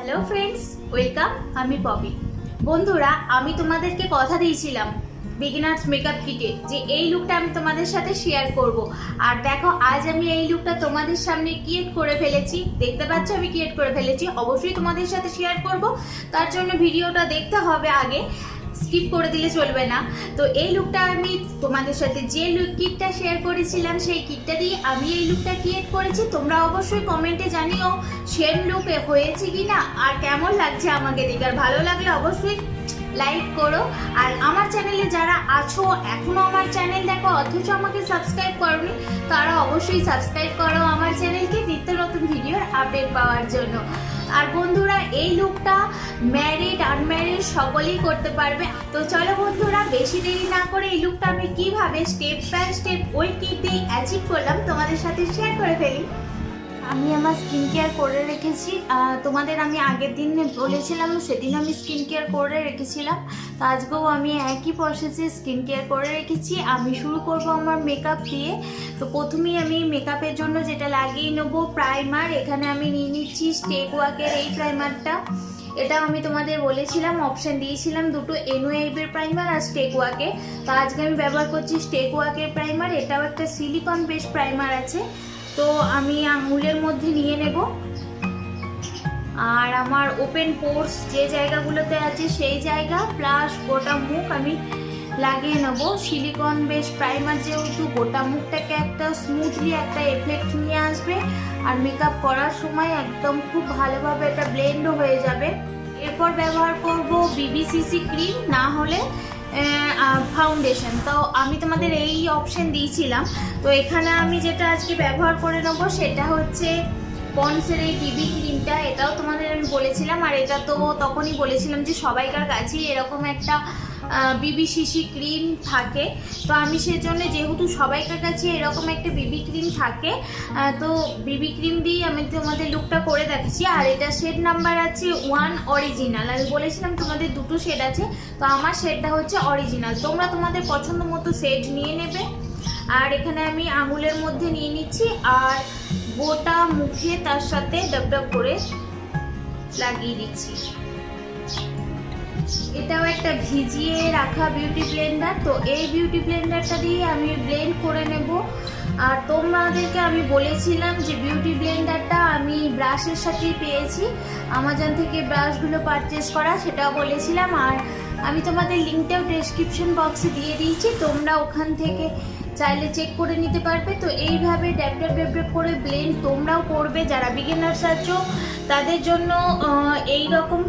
Hello friends, welcome. আমি poppy. বন্ধুরা, আমি তোমাদেরকে কথা দিয়েছিলাম বিগিনার্স মেকআপ কিটে যে এই লুকটা আমি তোমাদের সাথে শেয়ার করব। আর দেখো, আজ আমি এই লুকটা তোমাদের সামনে ক্রিয়েট করে ফেলেছি। দেখতে পাচ্ছ আমি ক্রিয়েট করে ফেলেছি। অবশ্যই তোমাদের সাথে শেয়ার করব, তার জন্য ভিডিওটা দেখতে হবে আগে, স্কিপ করে দিলে চলবে না। তো এই লুকটা আমি তোমাদের সাথে যে লুক কিটটা শেয়ার করেছিলাম সেই কিটটা দিয়ে আমি এই লুকটা ক্রিয়েট করেছি। তোমরা অবশ্যই কমেন্টে জানিও সেম লুক হয়েছে কিনা আর কেমন লাগছে আমাকে দেখে। আর ভালো লাগলে অবশ্যই লাইক করো। আর আমার চ্যানেলে যারা আছো এখনো আমার চ্যানেল দেখো অথচ আমাকে সাবস্ক্রাইব করোনি, তারা অবশ্যই সাবস্ক্রাইব করো আমার চ্যানেলকে নিত্য নতুন ভিডিওর আপডেট পাওয়ার জন্য। আর বন্ধুরা, এই লুকটা ম্যারিড আনম্যারিড সকলেই করতে পারবে। তো চলো বন্ধুরা, বেশি দেরি না করে এই লুকটা আমি কিভাবে স্টেপ বাই স্টেপ ওই কিট দিয়ে অ্যাচিভ করলাম তোমাদের সাথে শেয়ার করে ফেলি। আমি আমার স্কিন কেয়ার করে রেখেছি। তোমাদের আমি আগের দিন বলেছিলাম, সেদিন আমি স্কিন কেয়ার করে রেখেছিলাম। তো আজকেও আমি একই প্রসেসে স্কিন কেয়ার করে রেখেছি। আমি শুরু করব আমার মেকআপ দিয়ে। তো প্রথমেই আমি মেকআপের জন্য যেটা লাগিয়ে নেবো প্রাইমার। এখানে আমি নিয়ে নিচ্ছি স্টেক ওয়াকের এই প্রাইমারটা। এটা আমি তোমাদের বলেছিলাম, অপশান দিয়েছিলাম দুটো, এনওয়েভের প্রাইমার আর স্টেক ওয়াকে। তো আজকে আমি ব্যবহার করছি স্টেক ওয়াকের প্রাইমার। এটাও একটা সিলিকন বেস প্রাইমার আছে। তো আমি আঙুলের মধ্যে নিয়ে নেব আর আমার ওপেন পোর্স যে জায়গাগুলোতে আছে সেই জায়গা প্লাস গোটা মুখ আমি লাগিয়ে নেব। সিলিকন বেস প্রাইমার যেহেতু গোটা মুখটাকে একটা স্মুথলি একটা এফেক্ট নিয়ে আসবে আর মেকআপ করার সময় একদম খুব ভালোভাবে এটা ব্লেন্ডও হয়ে যাবে। এরপর ব্যবহার করব বিবিসিসি ক্রিম, না হলে ফাউন্ডেশন। তো আমি তোমাদের এই অপশন দিয়েছিলাম। তো এখানে আমি যেটা আজকে ব্যবহার করে নেব সেটা হচ্ছে পন্ডসের এই বিবি ক্রিমটা। এটাও তোমাদের আমি বলেছিলাম, আর এটা তো তখনই বলেছিলাম যে সবাইকার কাছেই এরকম একটা বিবিসিসি ক্রিম থাকে। তো আমি সেজন্য, যেহেতু সবাইকার কাছে এরকম একটা বিবি ক্রিম থাকে, তো বিবি ক্রিম দিয়েই আমি তোমাদের লুকটা করে দেখাচ্ছি। আর এটা শেড নাম্বার আছে 1 অরিজিনাল। আমি বলেছিলাম তোমাদের দুটো শেড আছে, তো আমার শেডটা হচ্ছে অরিজিনাল। তোমরা তোমাদের পছন্দ মতো শেড নিয়ে নেবে। আর এখানে আমি আঙুলের মধ্যে নিয়ে নিচ্ছি আর গোটা মুখে তার সাথে ডাব ডাব করে লাগিয়ে দিচ্ছি। এটাও একটা ভিজিয়ে রাখা বিউটি ব্লেন্ডার। তো এই বিউটি ব্লেন্ডারটা দিয়ে আমি ব্লেন্ড করে নেব। আর তোমাদেরকে আমি বলেছিলাম যে বিউটি ব্লেন্ডারটা আমি ব্রাশের সাথেই পেয়েছি, আমাজন থেকে ব্রাশগুলো পারচেস করা, সেটাও বলেছিলাম। আর আমি তোমাদের লিঙ্কটাও ডেসক্রিপশন বক্সে দিয়ে দিয়েছি, তোমরা ওখান থেকে চাইলে চেক করে নিতে পারবে। তো এইভাবে ড্যাব ড্যাব ড্যাব ড্যাব করে ব্লেন্ড তোমরাও করবে। যারা বিগিনার্স আছো তাদের জন্য এই রকম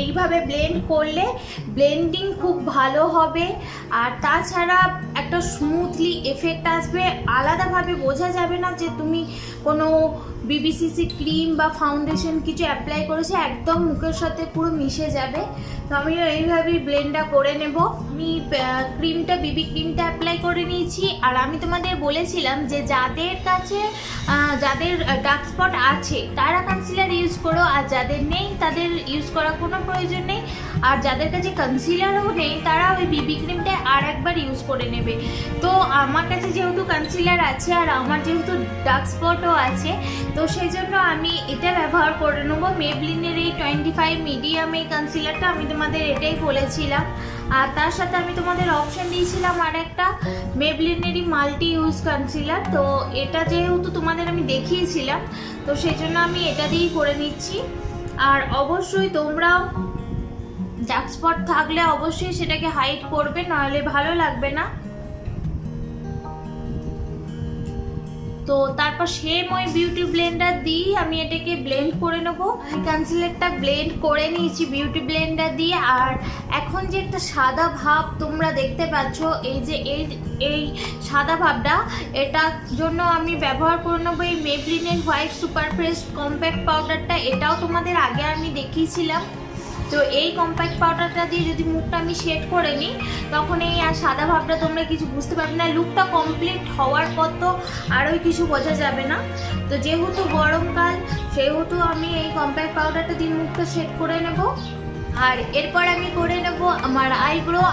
এইভাবে ব্লেন্ড করলে ব্লেন্ডিং খুব ভালো হবে। আর তাছাড়া একটা স্মুথলি এফেক্ট আসবে, আলাদাভাবে বোঝা যাবে না যে তুমি কোনো বিবিসিসি ক্রিম বা ফাউন্ডেশন কিছু অ্যাপ্লাই করেছে, একদম মুখের সাথে পুরো মিশে যাবে। তো আমিও এইভাবেই ব্লেন্ডটা করে নেব। আমি ক্রিমটা বিবি ক্রিমটা অ্যাপ্লাই করে নিয়েছি। আর আমি তোমাদের বলেছিলাম যে যাদের কাছে যাদের ডার্ক স্পট আছে তারা কনসিলার ইউজ করো, আর যাদের নেই তাদের ইউজ করার কোনো প্রয়োজন নেই। আর যাদের কাছে কনসিলারও নেই তারা ওই বিবি ক্রিমটা আর একবার ইউজ করে নেবে। তো আমার কাছে যেহেতু কনসিলার আছে আর আমার যেহেতু ডার্ক স্পটও আছে, তো সেই জন্য আমি এটা ব্যবহার করে নেবো। মেবলিনের এই 25 মিডিয়াম এই কনসিলারটা, আমি তোমাদের এটাই বলেছিলাম। আর তার সাথে আমি তোমাদের অপশন দিয়েছিলাম আর একটা মেবলিনেরই মাল্টি ইউজ কনসিলার। তো এটা যেহেতু তোমাদের আমি দেখিয়েছিলাম, তো সেই জন্য আমি এটা দিয়েই করে নিচ্ছি। আর অবশ্যই তোমরাও ডার্ক স্পট থাকলে অবশ্যই সেটাকে হাইড করবে, নাহলে ভালো লাগবে না। তো তারপর সেম ওই বিউটি ব্লেন্ডার দিয়ে আমি এটাকে ব্লেন্ড করে নেবো। আমি কনসিলারটা ব্লেন্ড করে নিয়েছি বিউটি ব্লেন্ডার দিয়ে। আর এখন যে একটা সাদা ভাব তোমরা দেখতে পাচ্ছ, এই যে এই সাদা ভাবটা, এটার জন্য আমি ব্যবহার করে নেবো এই মেবলিনের হোয়াইট সুপার ফ্রেশ কম্প্যাক্ট পাউডারটা। এটাও তোমাদের আগে আমি দেখিয়েছিলাম। তো এই কম্প্যাক্ট পাউডারটা দিয়ে যদি মুখটা আমি শেড করে নিই, তখন এই আর সাদা ভাবটা তোমরা কিছু বুঝতে পারবে না। লুকটা কমপ্লিট হওয়ার পর তো আরও কিছু বোঝা যাবে না। তো যেহেতু গরমকাল, সেহেতু আমি এই কম্প্যাক্ট পাউডারটা দিয়ে মুখটা শেড করে নেব। আর এরপর আমি করে নেব আমার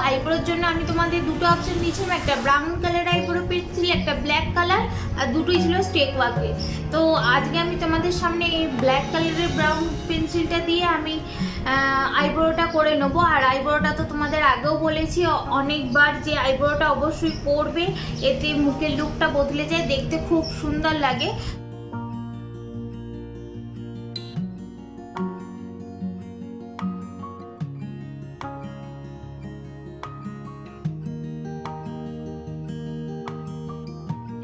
আইব্রোর জন্য আমি তোমাদের দুটো অপশন দিয়েছিলাম, একটা ব্রাউন কালার আইব্রো পেন্সিল, একটা ব্ল্যাক কালার, আর দুটোই ছিল স্টেক ওয়ার্কে। তো আজকে আমি তোমাদের সামনে এই ব্ল্যাক কালারের ব্রাউন পেন্সিলটা দিয়ে আমি আইব্রোটা করে নেবো। আর আইব্রোটা তো তোমাদের আগেও বলেছি অনেকবার যে আইব্রোটা অবশ্যই করবে, এতে মুখের লুকটা বদলে যায়, দেখতে খুব সুন্দর লাগে।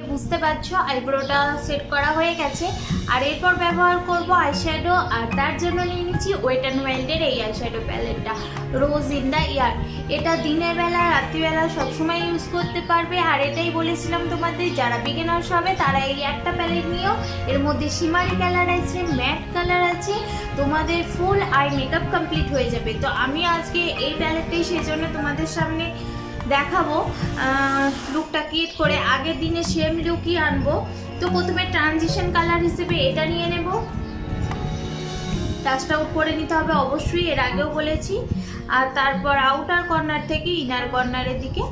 বুঝতে পারছো আইব্রোটা সেট করা হয়ে গেছে। আর এরপর ব্যবহার করব আইশ্যাডো, আর তার জন্য নিয়ে নিচ্ছি ওয়েট অ্যান্ড ওয়াইল্ডের এই আইশ্যাডো প্যালেটটা, রোজ ইন দ্য ইয়ার। এটা দিনের বেলা রাত্রিবেলা সবসময় ইউজ করতে পারবে। আর এটাই বলেছিলাম তোমাদের, যারা বিগিনার্স হবে তারা এই একটা প্যালেট নিও। এর মধ্যে শিমারি কালার আছে, ম্যাট কালার আছে, তোমাদের ফুল আই মেকআপ কমপ্লিট হয়ে যাবে। তো আমি আজকে এই প্যালেটটাই সেজন্য তোমাদের সামনে দেখাবো লুকটা ক্রিয়েট করে। আগের দিনে সেম লুকই আনবো। তো প্রথমে ট্রানজিশন কালার হিসেবে এটা নিয়ে নেব, টাচটা আউট করে নিতে হবে অবশ্যই, এর আগেও বলেছি। আর তারপর আউটার কর্নার থেকে ইনার কর্নারের দিকে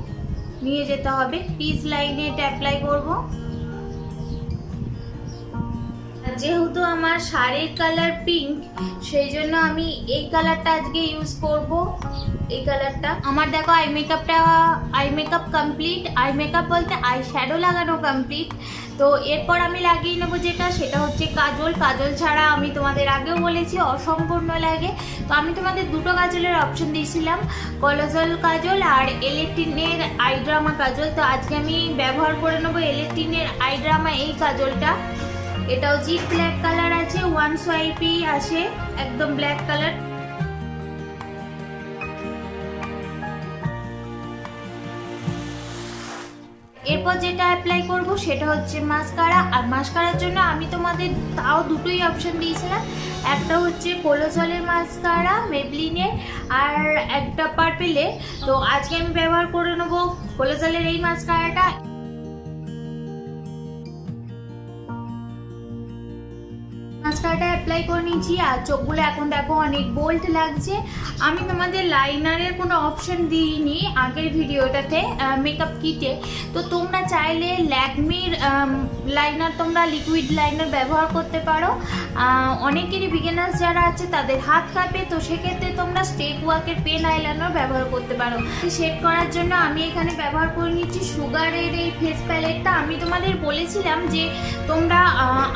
নিয়ে যেতে হবে, পিচ লাইনে এটা অ্যাপ্লাই করব। যেহেতু আমার শাড়ির কালার পিঙ্ক, সেই জন্য আমি এই কালারটা আজকে ইউজ করব। এই কালারটা আমার দেখো eye makeup complete. Eye makeup বলতে আই শ্যাডো লাগানো কমপ্লিট। তো এরপর আমি লাগিয়ে নেবো সেটা হচ্ছে কাজল। কাজল ছাড়া আমি তোমাদের আগেও বলেছি অসম্পূর্ণ লাগে। তো আমি তোমাদের দুটো কাজলের অপশন দিয়েছিলাম, কলোজল কাজল আর এলেকটিনের আইড্রামা কাজল। তো আজকে আমি ব্যবহার করে নেবো এলেকটিনের আইড্রামা এই কাজলটা। এটাও জিপ ব্ল্যাক কালার আছে, ওয়ান সোয়াইপি আছে, একদম ব্ল্যাক কালার। এরপর যেটা অ্যাপ্লাই করব সেটা হচ্ছে মাস্কারা। আর মাস্কারার জন্য আমি তোমাদের তাও দুটোই অপশন দিয়েছিলাম, একটা হচ্ছে কোলোজলের মাস্কারা মেবলিনের, আর একটা পার্পেলের। তো আজকে আমি ব্যবহার করে নেবো কোলোজলের এই মাস্কারাটা। মাস্কারাটা অ্যাপ্লাই করে নিয়েছি। আর চোখগুলো এখন দেখো অনেক বোল্ড লাগছে। আমি তোমাদের লাইনারের কোনো অপশন দিইনি আগের ভিডিওটাতে মেকআপ কিটে। তো তোমরা চাইলে ল্যাকমির লাইনার, তোমরা লিকুইড লাইনার ব্যবহার করতে পারো। অনেকেরই বিগিনার্স যারা আছে তাদের হাত কাঁপে, তো সেক্ষেত্রে তোমরা স্টেক ওয়ার্কের পেন আইলাইনার ব্যবহার করতে পারো। শেড করার জন্য আমি এখানে ব্যবহার করে নিচ্ছি সুগারের এই ফেস প্যালেটটা। আমি তোমাদের বলেছিলাম যে তোমরা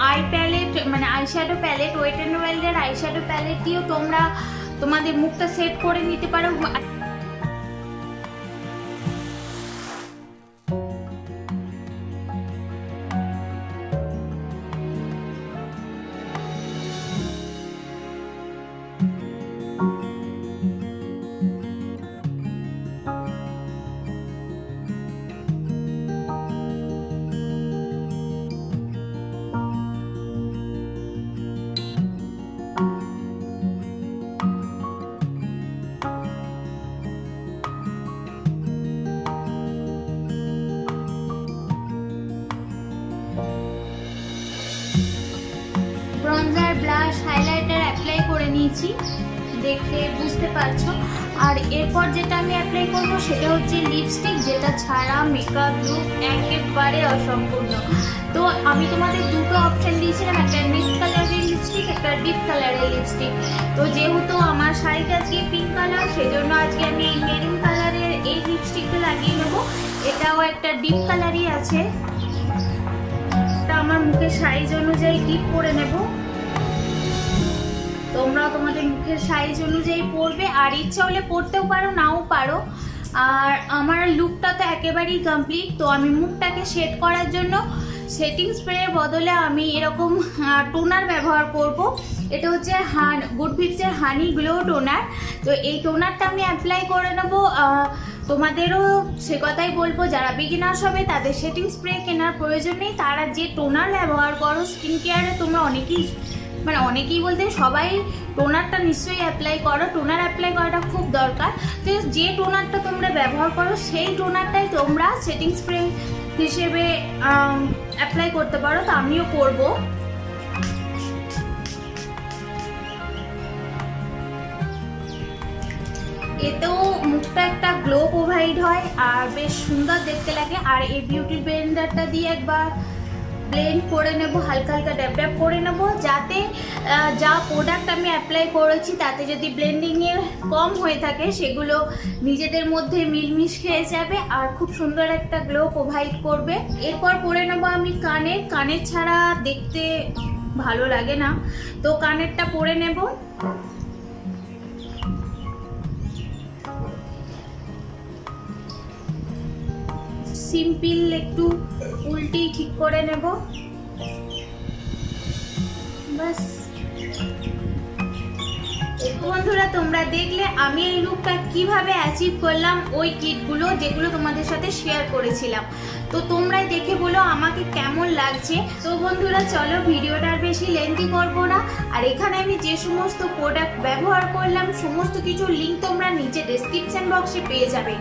আই প্যালেট মানে আইশ্যাডো প্যালেট, ওয়েট অ্যান্ড ওয়াইল্ডের আইশ্যাডো প্যালেট দিয়েও তোমরা তোমাদের মুখটা সেট করে নিতে পারো। ব্রঞ্জার, ব্লাশ, হাইলাইটার অ্যাপ্লাই করে নিয়েছি, দেখে বুঝতে পারছো। আর এরপর যেটা আমি অ্যাপ্লাই করব সেটা হচ্ছে লিপস্টিক, যেটা ছাড়া মেকআপ লুক একেবারে অসম্পূর্ণ। তো আমি তোমাদের দুটো অপশন দিয়েছিলাম, একটা নিট কালারের লিপস্টিক, একটা ডিপ কালারের লিপস্টিক। তো যেহেতু আমার শাড়িটা আজকে পিঙ্ক কালার, সেজন্য আজকে আমি এই মেরুন কালারের এই লিপস্টিকটা লাগিয়ে নেবো। এটাও একটা ডিপ কালারই আছে, আমার মুখের সাইজ অনুযায়ী টিপ করে নেব। তোমরা তোমাদের মুখের সাইজ অনুযায়ী পরবে, আর ইচ্ছা হলে পরতেও পারো, নাও পারো। আর আমার লুকটা তো একেবারেই কমপ্লিট। তো আমি মুখটাকে শেড করার জন্য সেটিং স্প্রের বদলে আমি এরকম টোনার ব্যবহার করব। এটা হচ্ছে গুড ভিপসের হানি গ্লো টোনার। তো এই টোনারটা আমি অ্যাপ্লাই করে নেব। তোমাদেরও সে কথাই বলবো, যারা বিগিনার্স হবে তাদের সেটিং স্প্রে কেনার প্রয়োজন নেই। তারা যে টোনার ব্যবহার করো স্কিন কেয়ারে, তোমরা অনেকেই বলতে সবাই টোনারটা নিশ্চয়ই অ্যাপ্লাই করো। টোনার অ্যাপ্লাই করাটা খুব দরকার। তো যে টোনারটা তোমরা ব্যবহার করো সেই টোনারটাই তোমরা সেটিং স্প্রে হিসেবে অ্যাপ্লাই করতে পারো। তো আমিও করব। এতেও মুখটা একটা গ্লো প্রোভাইড হয় আর বেশ সুন্দর দেখতে লাগে। আর এই বিউটি ব্লেন্ডারটা দিয়ে একবার ব্লেন্ড করে নেব, হালকা হালকা ড্যাব ড্যাব করে নেব, যাতে যা প্রোডাক্ট আমি অ্যাপ্লাই করেছি তাতে যদি ব্লেন্ডিংয়ে কম হয়ে থাকে সেগুলো নিজেদের মধ্যে মিলমিশ খেয়ে যাবে আর খুব সুন্দর একটা গ্লো প্রোভাইড করবে। এরপর করে নেব আমি কানের ছাড়া দেখতে ভালো লাগে না, তো কানেরটা পরে নেব। সিম্পল একটু উল্টি ঠিক করে নেব, বাস। বন্ধুরা তোমরা দেখলে আমি এই লুকটা কিভাবে অ্যাচিভ করলাম ওই কিটগুলো যেগুলো তোমাদের সাথে শেয়ার করেছিলাম। তো তোমরাই দেখে বলো আমাকে কেমন লাগছে। তো বন্ধুরা চলো ভিডিওটা আর বেশি লেন্থি করবো না। আর এখানে আমি যে সমস্ত প্রোডাক্ট ব্যবহার করলাম সমস্ত কিছু লিঙ্ক তোমরা নিচে ডেসক্রিপশন বক্সে পেয়ে যাবে।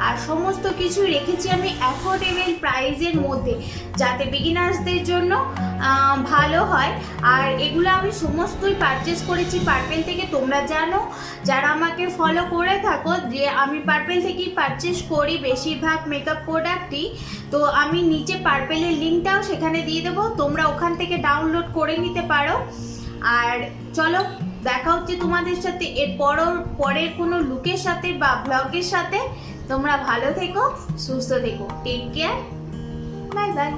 আর সমস্ত কিছু রেখেছি আমি অ্যাফোর্ডেবল প্রাইসের মধ্যে, যাতে বিগিনার্সদের জন্য ভালো হয়। আর এগুলো আমি সমস্তই পারচেস করেছি পার্পেল থেকে। তোমরা জানো যারা আমাকে ফলো করে থাকো যে আমি পার্পেল থেকেই পারচেস করি বেশিরভাগ মেকআপ প্রোডাক্টই। তো আমি নিচে পার্পেলের লিঙ্কটাও সেখানে দিয়ে দেবো, তোমরা ওখান থেকে ডাউনলোড করে নিতে পারো। আর চলো দেখা হচ্ছে তোমাদের সাথে এর পরের কোনো লুকের সাথে বা ব্লগের সাথে। তোমরা ভালো থেকো, সুস্থ থেকো, টেক কেয়ার, বাই বাই।